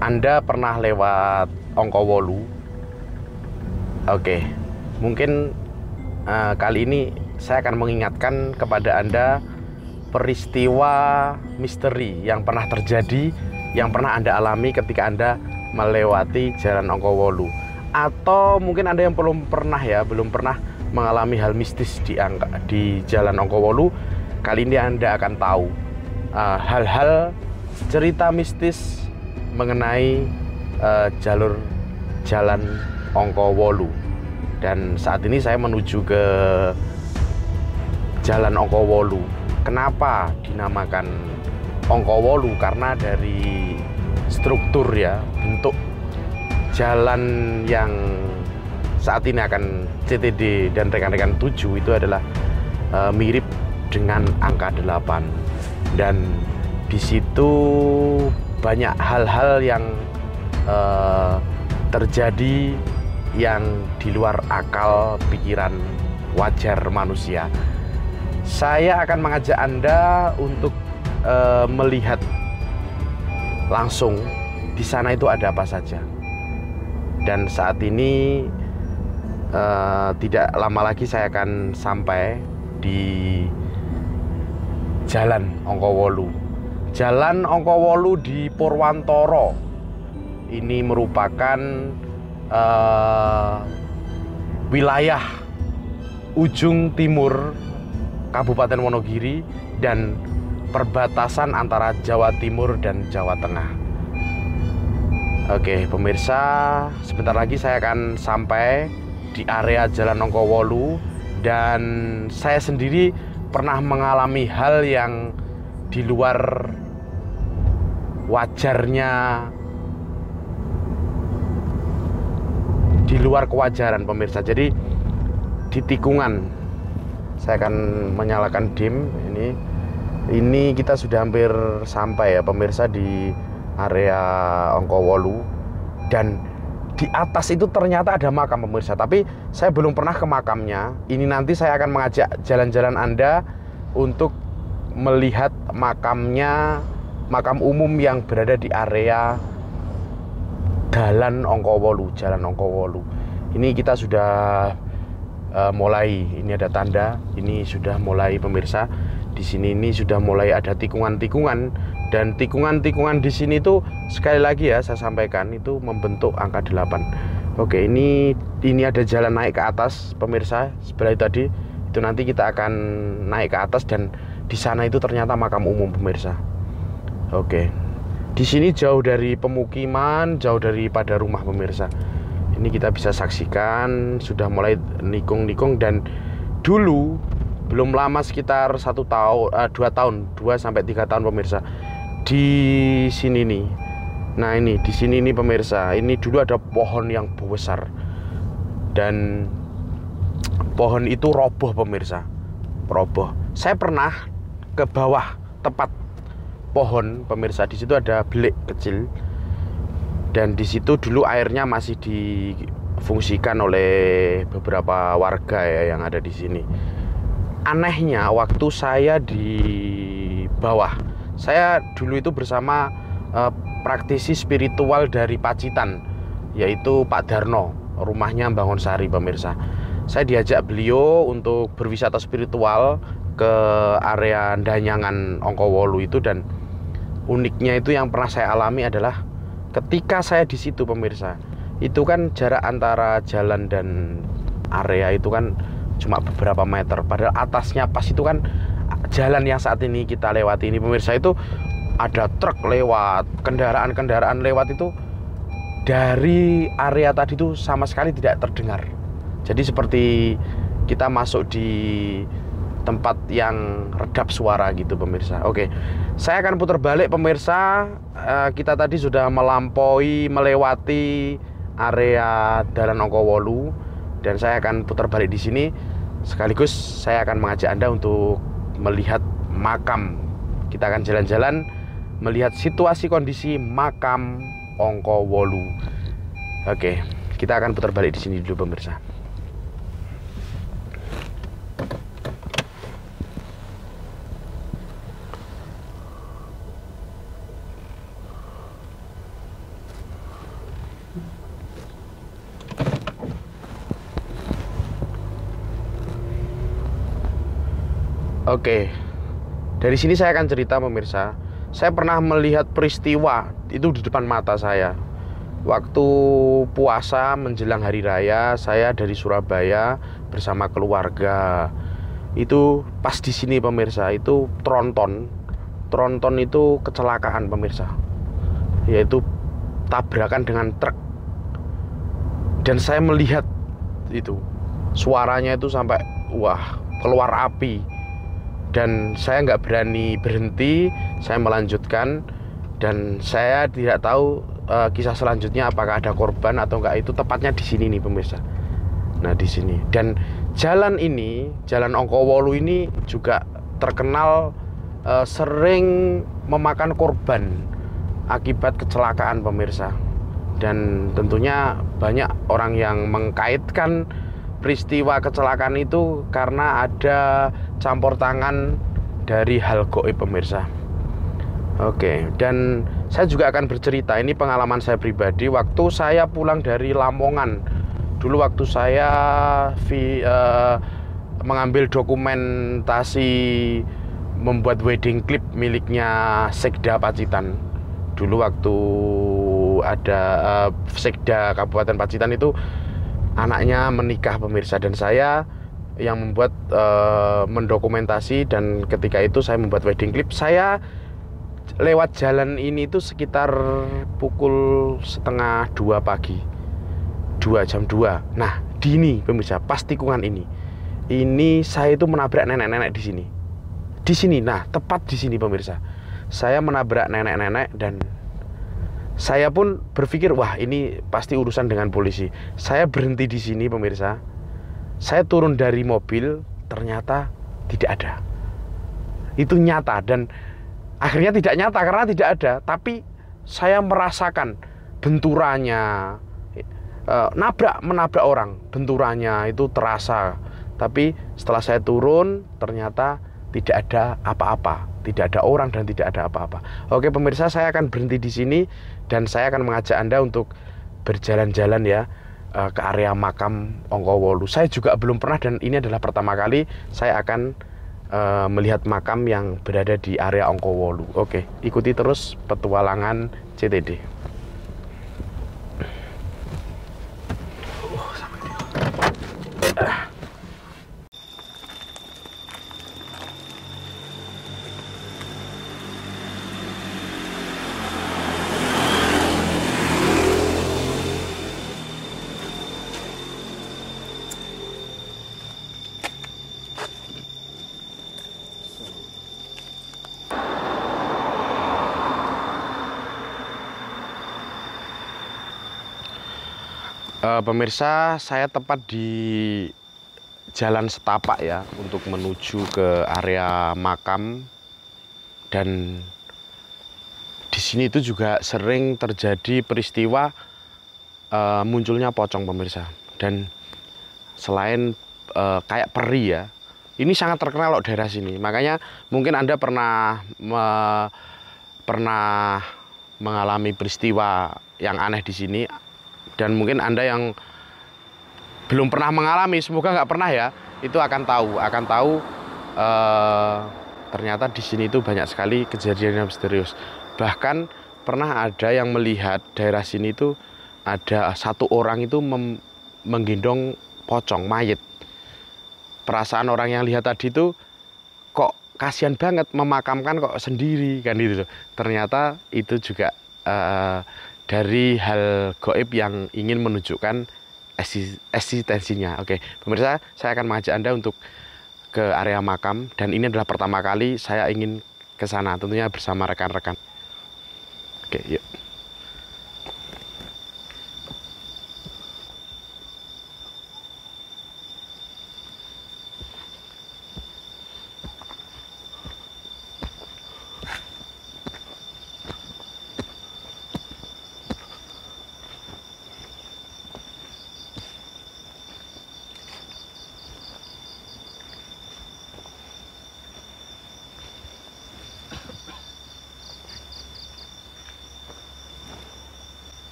Anda pernah lewat Ongkowolu? Oke, mungkin kali ini saya akan mengingatkan kepada Anda peristiwa misteri yang pernah terjadi, yang pernah Anda alami ketika Anda melewati Jalan Ongkowolu. Atau mungkin Anda yang belum pernah mengalami hal mistis di Jalan Ongkowolu. Kali ini Anda akan tahu hal-hal cerita mistis mengenai jalur Jalan Ongkowolu. Dan saat ini saya menuju ke Jalan Ongkowolu. Kenapa dinamakan Ongkowolu? Karena dari struktur ya, bentuk jalan yang saat ini akan CTD dan rekan-rekan tuju itu adalah mirip dengan angka 8. Dan di situ banyak hal-hal yang terjadi yang di luar akal pikiran wajar manusia. Saya akan mengajak Anda untuk melihat langsung di sana itu ada apa saja. Dan saat ini tidak lama lagi saya akan sampai di Jalan Ongkowolu. Jalan Ongkowolu di Purwantoro. Ini merupakan wilayah ujung timur Kabupaten Wonogiri dan perbatasan antara Jawa Timur dan Jawa Tengah. Oke pemirsa, sebentar lagi saya akan sampai di area Jalan Ongkowolu. Dan saya sendiri pernah mengalami hal yang di luar wajarnya, di luar kewajaran pemirsa. Jadi di tikungan, saya akan menyalakan dim. Ini kita sudah hampir sampai ya pemirsa di area Ongkowolu. Dan di atas itu ternyata ada makam pemirsa, tapi saya belum pernah ke makamnya. Ini nanti saya akan mengajak jalan-jalan Anda untuk melihat makamnya, makam umum yang berada di area Jalan Ongkowolu. Jalan Ongkowolu. Ini kita sudah mulai. Ini ada tanda. Ini sudah mulai pemirsa. Di sini ini sudah mulai ada tikungan-tikungan. Dan tikungan-tikungan di sini tuh sekali lagi ya saya sampaikan itu membentuk angka 8. Oke, ini ada jalan naik ke atas pemirsa. Sebelah itu tadi. Itu nanti kita akan naik ke atas dan di sana itu ternyata makam umum pemirsa. Oke. Di sini jauh dari pemukiman, jauh daripada rumah pemirsa. Ini kita bisa saksikan sudah mulai nikung-nikung. Dan dulu belum lama sekitar 2 sampai 3 tahun pemirsa. Di sini nih. Nah ini di sini nih pemirsa. Ini dulu ada pohon yang besar. Dan pohon itu roboh pemirsa. Roboh. Saya pernah ke bawah tepat pohon pemirsa. Di situ ada belik kecil. Dan di situ dulu airnya masih difungsikan oleh beberapa warga ya yang ada di sini. Anehnya waktu saya di bawah, saya dulu itu bersama praktisi spiritual dari Pacitan, yaitu Pak Darno, rumahnya Bangunsari pemirsa. Saya diajak beliau untuk berwisata spiritual ke area Danyangan Ongkowolu itu. Dan uniknya itu yang pernah saya alami adalah ketika saya di situ pemirsa, itu kan jarak antara jalan dan area itu kan cuma beberapa meter. Padahal atasnya pas itu kan jalan yang saat ini kita lewati ini pemirsa, itu ada truk lewat, kendaraan-kendaraan lewat itu dari area tadi itu sama sekali tidak terdengar. Jadi seperti kita masuk di tempat yang redap suara gitu pemirsa. Oke, saya akan putar balik pemirsa. Kita tadi sudah melewati area Jalan Ongkowolu. Dan saya akan putar balik di sini. Sekaligus saya akan mengajak Anda untuk melihat makam. Kita akan jalan-jalan melihat situasi kondisi makam Ongkowolu. Oke, kita akan putar balik di sini dulu pemirsa. Oke, dari sini saya akan cerita pemirsa. Saya pernah melihat peristiwa itu di depan mata saya. Waktu puasa menjelang hari raya, saya dari Surabaya bersama keluarga. Itu pas di sini pemirsa, itu tronton. Tronton itu kecelakaan pemirsa. Yaitu tabrakan dengan truk. Dan saya melihat itu. Suaranya itu sampai wah, keluar api. Dan saya nggak berani berhenti, saya melanjutkan dan saya tidak tahu kisah selanjutnya apakah ada korban atau enggak. Itu tepatnya di sini nih pemirsa. Nah di sini, dan jalan ini, jalan Ongkowolu ini juga terkenal sering memakan korban akibat kecelakaan pemirsa. Dan tentunya banyak orang yang mengkaitkan peristiwa kecelakaan itu karena ada campur tangan dari hal gaib pemirsa. Oke, dan saya juga akan bercerita, ini pengalaman saya pribadi waktu saya pulang dari Lamongan. Dulu waktu saya mengambil dokumentasi membuat wedding clip miliknya Sekda Pacitan. Dulu waktu ada Sekda Kabupaten Pacitan itu anaknya menikah pemirsa, dan saya yang membuat mendokumentasi, dan ketika itu saya membuat wedding clip. Saya lewat jalan ini itu sekitar pukul 1:30 pagi, jam 2. Nah di pemirsa, pas tikungan ini saya itu menabrak nenek-nenek di sini. Nah tepat di sini pemirsa, saya menabrak nenek-nenek dan saya pun berpikir, wah ini pasti urusan dengan polisi. Saya berhenti di sini pemirsa. Saya turun dari mobil, ternyata tidak ada. Itu nyata, dan akhirnya tidak nyata karena tidak ada. Tapi saya merasakan benturannya, menabrak orang, benturannya itu terasa. Tapi setelah saya turun, ternyata tidak ada apa-apa. Tidak ada orang dan tidak ada apa-apa. Oke pemirsa, saya akan berhenti di sini dan saya akan mengajak Anda untuk berjalan-jalan ya ke area makam Ongkowolu. Saya juga belum pernah dan ini adalah pertama kali saya akan melihat makam yang berada di area Ongkowolu. Oke, ikuti terus petualangan CTD. Pemirsa, saya tepat di jalan setapak ya untuk menuju ke area makam, dan di sini itu juga sering terjadi peristiwa munculnya pocong pemirsa. Dan selain kayak peri ya, ini sangat terkenal loh daerah sini. Makanya mungkin Anda pernah mengalami peristiwa yang aneh di sini. Dan mungkin Anda yang belum pernah mengalami, semoga nggak pernah ya, itu akan tahu ternyata di sini itu banyak sekali kejadian yang misterius. Bahkan pernah ada yang melihat daerah sini itu ada satu orang itu menggendong pocong mayit. Perasaan orang yang lihat tadi itu kok kasihan banget memakamkan kok sendiri kan itu. Ternyata itu juga dari hal gaib yang ingin menunjukkan eksistensinya. Oke, pemirsa, saya akan mengajak Anda untuk ke area makam, dan ini adalah pertama kali saya ingin ke sana, tentunya bersama rekan-rekan. Oke, yuk.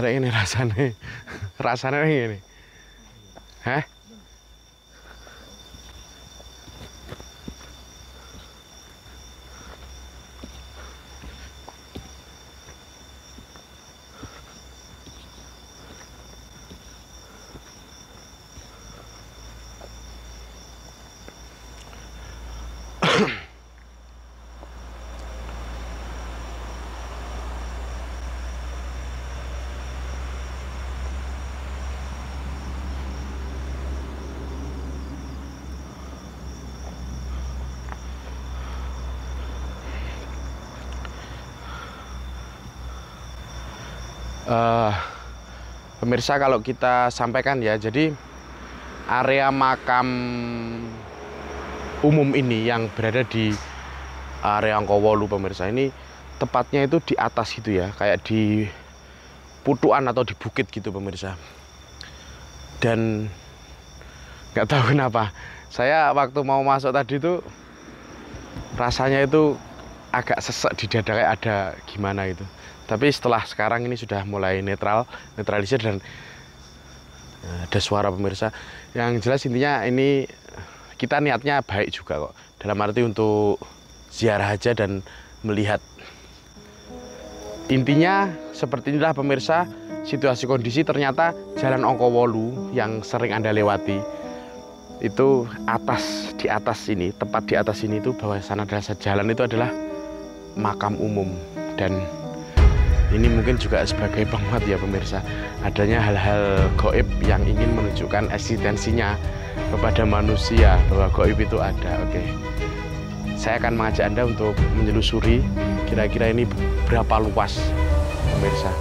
Ada ini rasanya. Rasanya ini. Hah? Pemirsa, kalau kita sampaikan ya, jadi area makam umum ini yang berada di area Angkowolu, pemirsa, ini tepatnya itu di atas itu ya, kayak di putuan atau di bukit gitu, pemirsa. Dan nggak tahu kenapa saya waktu mau masuk tadi itu rasanya itu agak sesek di dada, kayak ada gimana gitu. Tapi setelah sekarang ini sudah mulai netralisir dan ada suara, pemirsa. Yang jelas intinya ini kita niatnya baik juga kok. Dalam arti untuk ziarah aja dan melihat. Intinya seperti inilah, pemirsa, situasi kondisi. Ternyata Jalan Angkowolu yang sering Anda lewati itu di atas ini, tepat di atas ini itu bawah sana adalah jalan itu adalah makam umum. Dan ini mungkin juga sebagai penguat ya, pemirsa, adanya hal-hal gaib yang ingin menunjukkan eksistensinya kepada manusia, bahwa gaib itu ada. Oke, saya akan mengajak Anda untuk menelusuri kira-kira ini berapa luas, pemirsa.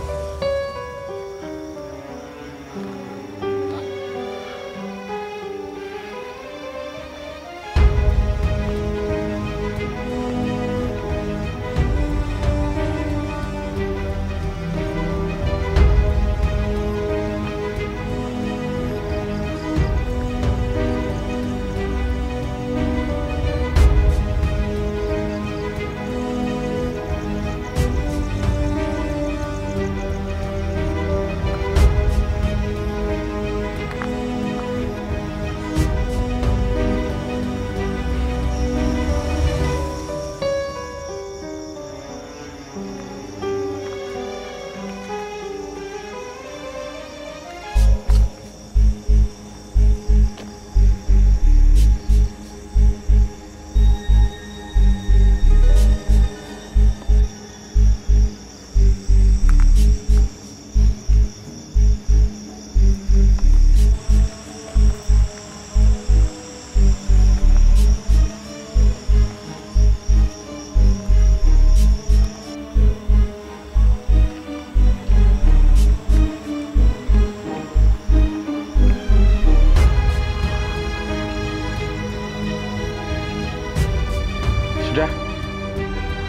Sudah?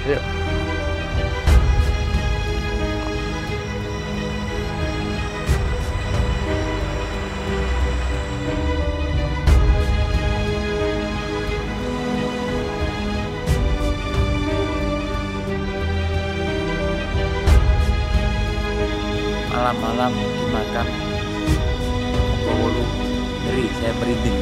Ayo. Malam-malam di makam Angkowolu, ngeri, saya merinding.